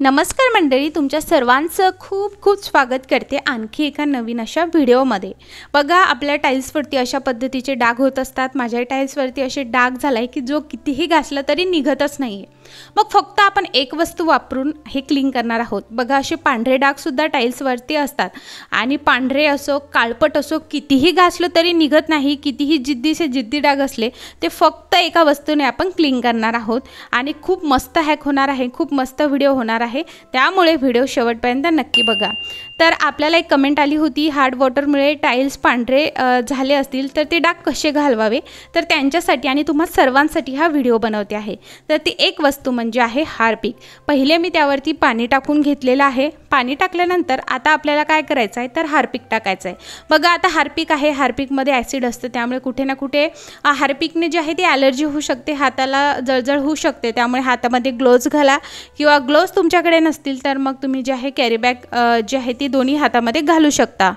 नमस्कार मंडळी, तुमच्या सर्वांचं खूप खूप स्वागत करते आणखी एका नवीन अशा व्हिडिओमध्ये। बघा, आपल्या टाइल्सवरती अशा पद्धतीचे डाग होत असतात। माझ्या टाइल्सवरती असे डाग झालाय की जो कितीही घासला तरी निघतच नाहीये। मग फक्त आपण एक वस्तू वापरून हे क्लीन करणार आहोत। बघा, असे पांढरे डाग सुद्धा टाइल्सवरती असतात आणि पांढरे असो काळपट असो कितीही घासलं तरी निघत नाही। कितीही जिद्दी डाग असले ते फक्त एका वस्तूने आपण क्लीन करणार आहोत आणि खूप मस्त हॅक होणार आहे, खूप मस्त व्हिडिओ होणार आहे, त्यामुळे व्हिडिओ शेवटपर्यंत नक्की बघा। तर आपल्याला एक कमेंट आली होती, हार्ड वॉटरमुळे टाइल्स पांढरे झाले असतील तर ते डाग कसे घालवावे, तर त्यांच्यासाठी आणि तुम्हा सर्वांसाठी हा व्हिडिओ बनवते आहे। तर ती एक वस्तू म्हणजे आहे हार्पिक। पहिले मी त्यावरती पाणी टाकून घेतलेलं आहे। पाणी टाकल्यानंतर आता आपल्याला काय करायचं आहे तर हार्पिक टाकायचं आहे। बघा, आता हार्पिक आहे, हार्पिकमध्ये ॲसिड असतं, त्यामुळे कुठे ना कुठे हार्पिकने जे आहे ती ॲलर्जी होऊ शकते, हाताला जळजळ होऊ शकते। त्यामुळे हातामध्ये ग्लोव्ज घाला किंवा ग्लोव्ज तुमच्याकडे नसतील तर मग तुम्ही जे आहे कॅरी बॅग जे आहे ती दोन्ही हातामध्ये घालू शकता।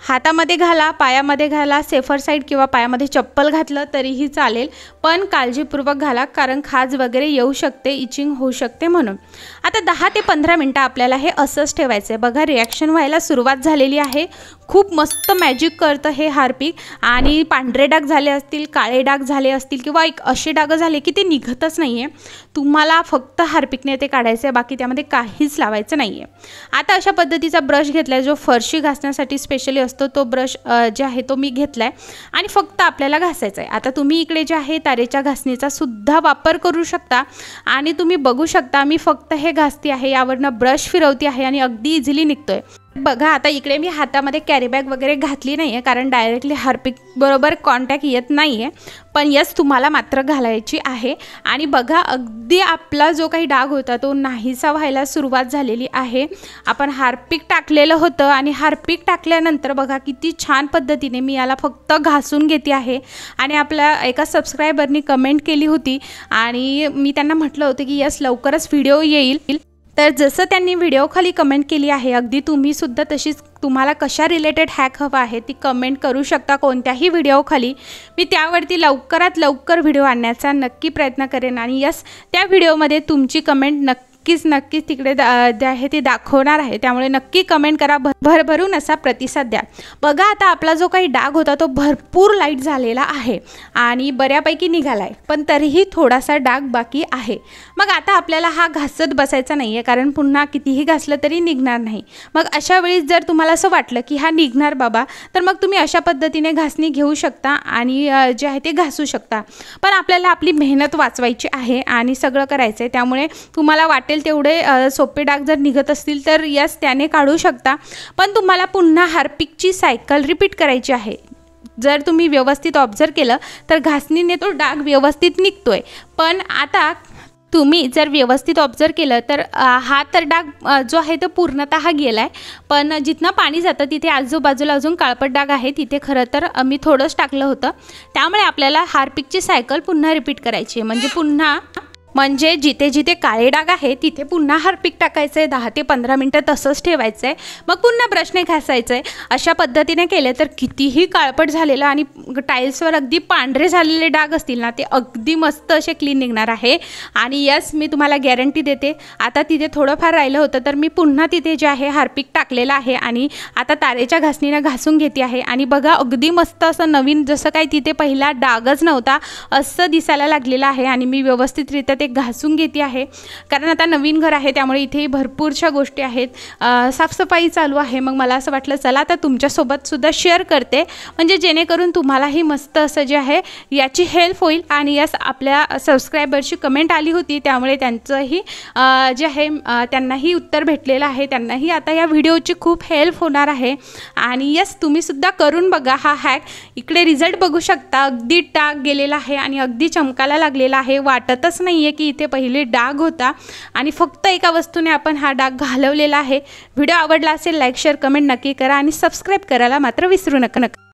हातामध्ये घाला, पायामध्ये घाला, सेफर साईड किंवा पायामध्ये चप्पल घातलं तरीही चालेल, पण काळजीपूर्वक घाला कारण खाज वगैरे येऊ शकते, इचिंग होऊ शकते म्हणून। आता 10 ते 15 मिनिटं आपल्याला हे असंच ठेवायचं आहे। बघा, रिॲक्शन व्हायला सुरुवात झालेली आहे। खूप मस्त मॅजिक करतं हे हार्पिक आणि पांढरे डाग झाले असतील, काळे डाग झाले असतील किंवा एक असे डाग झाले की ते निघतच नाही आहे, तुम्हाला फक्त हार्पिकने ते काढायचं आहे, बाकी त्यामध्ये काहीच लावायचं नाही आहे। आता अशा पद्धतीचा ब्रश घेतला आहे जो फरशी घासण्यासाठी स्पेशली असतो, तो ब्रश जे आहे तो मी घेतला आहे आणि फक्त आपल्याला घासायचा आहे। आता तुम्ही इकडे जे आहे तारेच्या घासणीचा सुद्धा वापर करू शकता आणि तुम्ही बघू शकता मी फक्त हे घासते आहे, यावरनं ब्रश फिरवते आहे आणि अगदी इझिली निघतोय। बघा, आता इकडे मी हातामध्ये कॅरी बॅग वगैरे घातली नाही आहे कारण डायरेक्टली हार्पिक बरोबर कॉन्टॅक्ट येत नाही आहे, पण यस तुम्हाला मात्र घालायची आहे। आणि बघा, अगदी आपला जो काही डाग होता तो नाहीसा व्हायला सुरुवात झालेली आहे। आपण हार्पिक टाकलेलं होतं आणि हार्पिक टाकल्यानंतर बघा किती छान पद्धतीने मी याला फक्त घासून घेते आहे। आणि आपल्या एका सबस्क्रायबरनी कमेंट केली होती आणि मी त्यांना म्हटलं होतं की यस लवकरच व्हिडिओ येईल, तर जसं त्यांनी व्हिडिओ खाली कमेंट केली आहे अगदी तुम्ही सुद्धा तशीच तुम्हाला कशा रिलेटेड हॅक हवा आहे ती कमेंट करू शकता कोणत्याही व्हिडिओ खाली। मी त्यावरती लवकरात लवकर व्हिडिओ आणण्याचा नक्की प्रयत्न करेन आणि यस त्या व्हिडिओमध्ये तुमची कमेंट नक्कीच तिकडे आहे ती दाखवणार आहे, त्यामुळे नक्की कमेंट करा, भरभरून असा प्रतिसाद द्या। बघा, आता आपला जो काही डाग होता तो भरपूर लाईट झालेला आहे आणि बऱ्यापैकी निघाला आहे, पण तरीही थोडासा डाग बाकी आहे। मग आता आपल्याला हा घासत बसायचा नाही आहे कारण पुन्हा कितीही घासलं तरी निघणार नाही। मग अशा वेळी जर तुम्हाला असं वाटलं की हा निघणार बाबा, तर मग तुम्ही अशा पद्धतीने घासणी घेऊ शकता आणि जे आहे ते घासू शकता, पण आपल्याला आपली मेहनत वाचवायची आहे आणि सगळं करायचं आहे, त्यामुळे तुम्हाला वाटेल तेवढे सोपे डाग जर निघत असतील तर यस त्याने काढू शकता, पण तुम्हाला पुन्हा हार्पिकची सायकल रिपीट करायची आहे। जर तुम्ही व्यवस्थित ऑब्झर्व केलं तर घासणीने तो डाग व्यवस्थित निघतोय, पण आता तुम्ही जर व्यवस्थित ऑब्झर्व केलं तर हा तर डाग जो आहे तो पूर्णतः गेला आहे, पण जिथनं पाणी जातं तिथे आजूबाजूला अजून काळपट डाग आहे, तिथे खरं तर मी थोडंच टाकलं होतं, त्यामुळे आपल्याला हार्पिकची सायकल पुन्हा रिपीट करायची आहे। म्हणजे जिथे जिथे काळे डाग आहे तिथे पुन्हा हार्पिक टाकायचं आहे, 10 ते 15 मिनिटं तसंच ठेवायचं आहे, मग पुन्हा ब्रशने घासायचं आहे। अशा पद्धतीने केले तर कितीही काळपट झालेलं आणि टाईल्सवर अगदी पांढरे झालेले डाग असतील ना ते अगदी मस्त असे क्लीन निघणार आहे। आणि यस मी तुम्हाला गॅरंटी देते, आता तिथे थोडंफार राहिलं होतं तर मी पुन्हा तिथे जे आहे हार्पिक टाकलेलं आहे आणि आता तारेच्या घासणीनं घासून घेते आहे आणि बघा अगदी मस्त असं नवीन जसं काही तिथे पहिला डागच नव्हता असं दिसायला लागलेलं आहे आणि मी व्यवस्थितरित्या ते घासून घेते आहे कारण आता नवीन घर आहे त्यामुळे इथे भरपूरशा गोष्टी आहेत, साफसफाई चालू आहे। मग मला असं वाटलं चला आता तुमच्यासोबत सुद्धा शेअर करते, म्हणजे जेणेकरून तुम्हालाही मस्त असं जे आहे याची हेल्प होईल। आणि यस आपल्या सबस्क्रायबरची कमेंट आली होती त्यामुळे त्यांचंही जे आहे त्यांनाही उत्तर भेटलेलं आहे, त्यांनाही आता या व्हिडिओची खूप हेल्प होणार आहे। आणि यस तुम्ही सुद्धा करून बघा हा हॅक, इकडे रिझल्ट बघू शकता, अगदी डाग गेलेला आहे आणि अगदी चमकायला लागलेला आहे, वाटतच नाही आहे की इथे पहिले डाग होता आणि फक्त एका वस्तूने आपण हा डाग घालवलेला आहे। व्हिडिओ आवडला असेल लाईक शेअर कमेंट नक्की करा आणि सबस्क्राईब करायला मात्र विसरू नका।